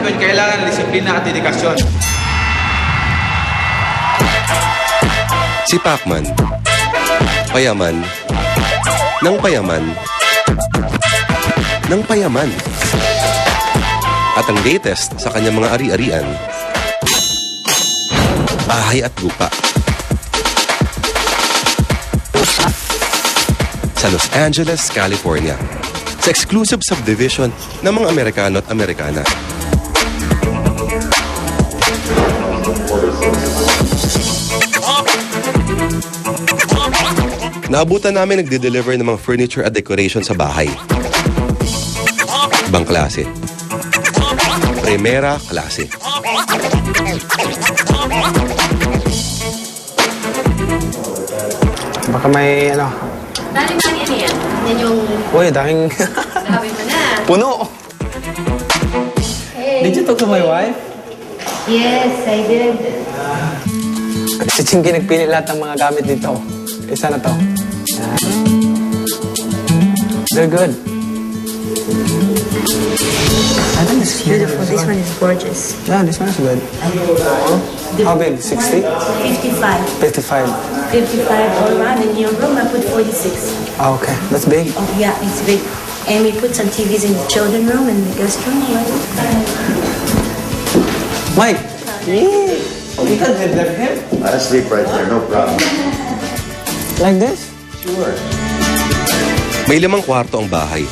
champion, kailangan disiplina at dedikasyon. Si Pacman, payaman, ng payaman, ng payaman. At ang latest sa kanyang mga ari-arian, bahay at lupa. Sa Los Angeles, California, sa exclusive subdivision ng mga Amerikano at Amerikana. Naabutan namin nagde-deliver ng mga furniture at decoration sa bahay. Ibang klase. Primera klase. Baka may ano. Daming ano yan? Yan yung... Uy, daming... Sabi mo na. Puno! Hey. Did you talk to my wife? Yes, I did. Si Chinky nagpili lahat ng mga gamit dito. Isa na to. They're good. I think this is Beautiful. This one is gorgeous. Yeah, this one is good. How big? 60? 55. 55. 55 all around. In your room, I put 46. Oh, okay. That's big. Oh, yeah, it's big. And we put some TVs in the children's room and the guest room. Mike! Yeah. You can live here? I'll sleep right there, no problem. Like this? Sure. May 5 kwarto ang bahay.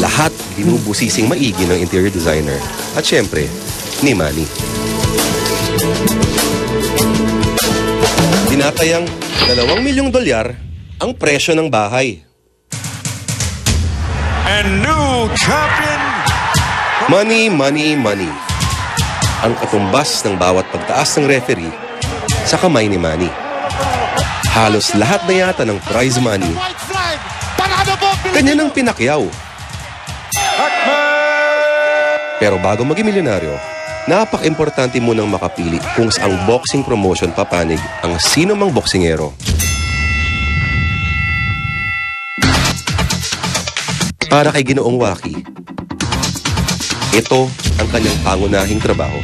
Lahat binubusising maigi ng interior designer at syempre, ni Manny. Tinatayang $2 milyong ang presyo ng bahay. And new champion! Money, money, money. Ang katumbas ng bawat pagtaas ng referee sa kamay ni Manny. Halos lahat na yata ng prize money kanya nang pinakyaw. Pero bago maging milyonaryo, napaka-importante munang makapili kung saang boxing promotion papanig ang sino mang boksingero. Para kay Ginoong Waki, ito ang kanyang pangunahing trabaho.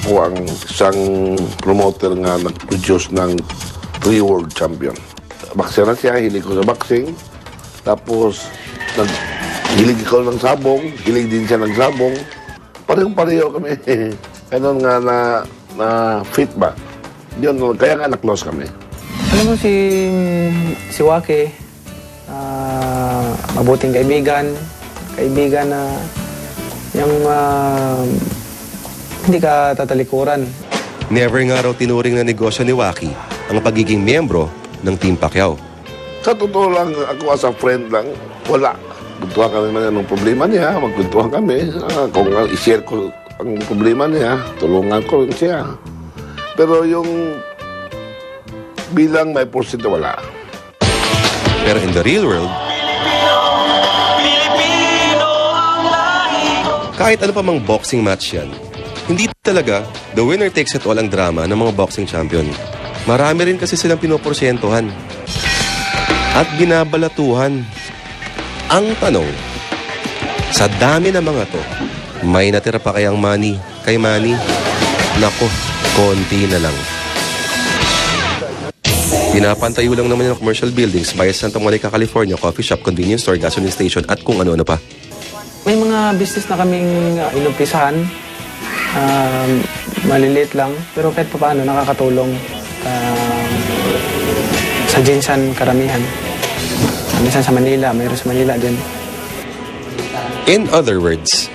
Ako ang isang promoter nga nag-produce ng 3 world champion. Boxer na siya, hilig ko sa boxing. Tapos, hilig ko ng sabong, hilig din siya ng sabong. Parehong-pareho kami. Ganun nga na fit ba? Yun, kaya nga na-close kami. Alam mo si Waki, mabuting kaibigan na yung hindi ka tatalikuran. Never nga raw tinuring na negosyo ni Waki ang pagiging miyembro ng Team Pacquiao. Sa totoo lang, ako as a friend lang, wala. Kuntuhan kami naman ng problema niya, magkuntuhan kami. Kung i-share ko ang problema niya, tulungan ko rin siya. Pero yung bilang may porsyento, wala. Pero in the real world, kahit ano pa mang boxing match yan, hindi talaga the winner takes it all ang drama ng mga boxing champion. Marami rin kasi silang pinoporsyentuhan at binabalatuhan. Ang tanong, sa dami ng mga to, may natira pa kayang money kay Manny? Nako, konti na lang. Pinapantayo lang naman yung commercial buildings by Santa Monica, California, coffee shop, convenience store, gasoline station at kung ano-ano pa. May mga business na kaming inumpisahan. Maliliit lang, pero kahit pa paano nakakatulong sa Jinsan karamihan. Minsan sa Manila, mayroon sa Manila din. In other words,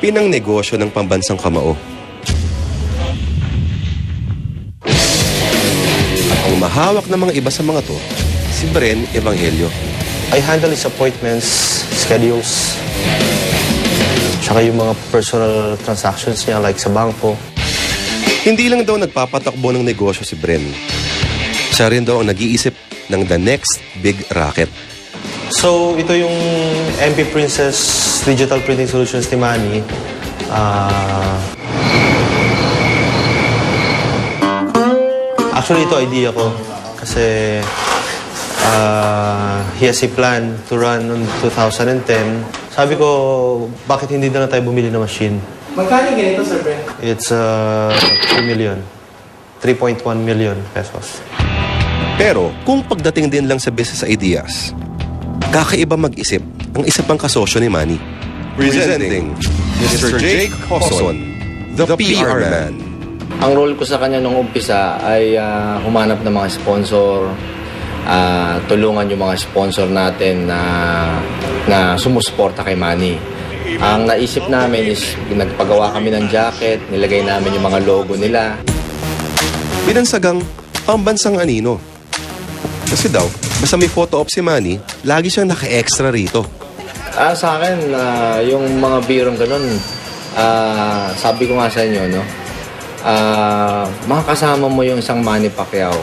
pinang negosyo ng pambansang kamao. At ang mahawak ng mga iba sa mga to, si Bren Evangelio. I handle his appointments, schedules, tsaka yung mga personal transactions niya like sa bangko. Hindi lang daw nagpapatakbo ng negosyo si Bren. Siya rin daw ang nag-iisip ng the next big racket. So, ito yung MP Princess Digital Printing Solutions ni Manny. Actually, ito idea ko. Kasi he has a plan to run on 2010. Sabi ko, bakit hindi na lang tayo bumili ng machine? Magkano ganito, Sir Brent? It's 3 million. 3.1 million pesos. Pero kung pagdating din lang sa business ideas, kakaiba mag-isip ang isa pang kasosyo ni Manny. Presenting Mr. Jake Coson, the PR man. Ang role ko sa kanya nung umpisa ay humanap ng mga sponsor, tulungan yung mga sponsor natin na sumusuporta kay Manny. Ang naisip namin is nagpagawa kami ng jacket, nilagay namin yung mga logo nila. Binansagang pambansang anino. Kasi daw, basta may photo op si Manny, lagi siyang naka-extra rito. Sa akin, yung mga birong ganun, sabi ko nga sa inyo, no? Makakasama mo yung isang Manny Pacquiao.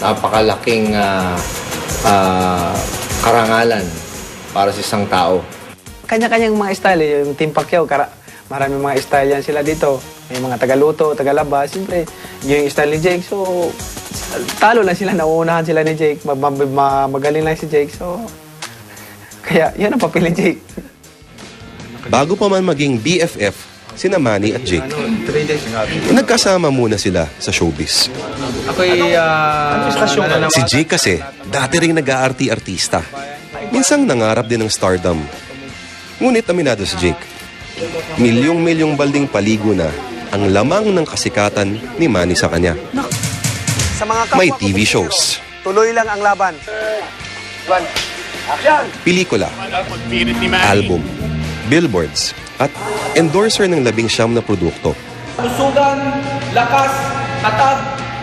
Napakalaking karangalan para sa isang tao. Kanya-kanyang mga style. Yung Team Pacquiao, maraming mga style yan sila dito. May mga tagaluto, tagalaba. Siyempre, yung style ni Jake. So, talo lang sila. Nauunahan sila ni Jake. Magaling lang si Jake. So, kaya yun ang papel ni Jake. Bago pa man maging BFF, sina Manny at Jake, nagkasama muna sila sa showbiz. Si Jake kasi, dati rin nag-aarti-artista. Minsang nangarap din ng stardom. Ngunit aminado si Jake, milyong-milyong balding paligo na ang lamang ng kasikatan ni Manny sa kanya. May TV shows, Tuloy lang ang laban. pelikula, album, billboards, at endorser ng 19 na produkto. Lusugan, lakas, tatag,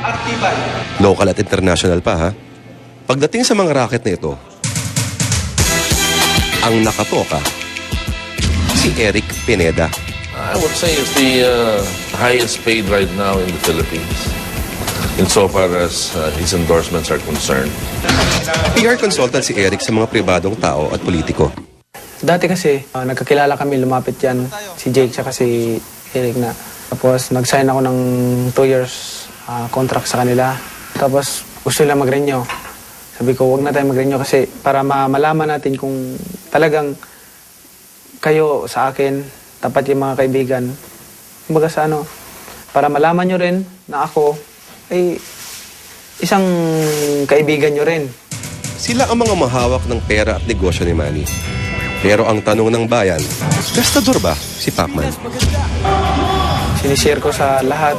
at tibay. Local at international pa ha. Pagdating sa mga racket na ito, ang nakatoka, si Eric Pineda. I would say it's the highest paid right now in the Philippines, insofar as his endorsements are concerned. PR consultant si Eric sa mga pribadong tao at politiko. Dati kasi, nagkakilala kami, lumapit yan. Si Jake tsaka si Eric na. Tapos nag-sign ako ng 2 years contract sa kanila. Tapos gusto nila mag-renew. Sabi ko, wag na tayo mag-renew kasi para malaman natin kung talagang kayo sa akin, tapat yung mga kaibigan. Kumbaga sa para malaman nyo rin na ako ay isang kaibigan nyo rin. Sila ang mga mahawak ng pera at negosyo ni Manny. Pero ang tanong ng bayan, gastador ba si Pacman? Sinishare ko sa lahat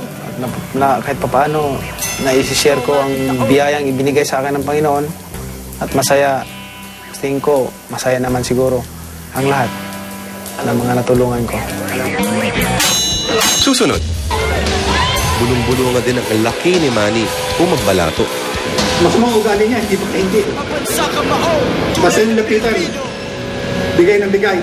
na kahit papaano naisishare ko ang biyayang ibinigay sa akin ng Panginoon at masaya, tingin ko, masaya naman siguro ang lahat ng mga natulungan ko. Susunod, bulong-bulungan din ang laki ni Manny kung magbalato. Mas mga ugali niya, hindi ba hindi? Mas nilapitan, bigay ng bigay.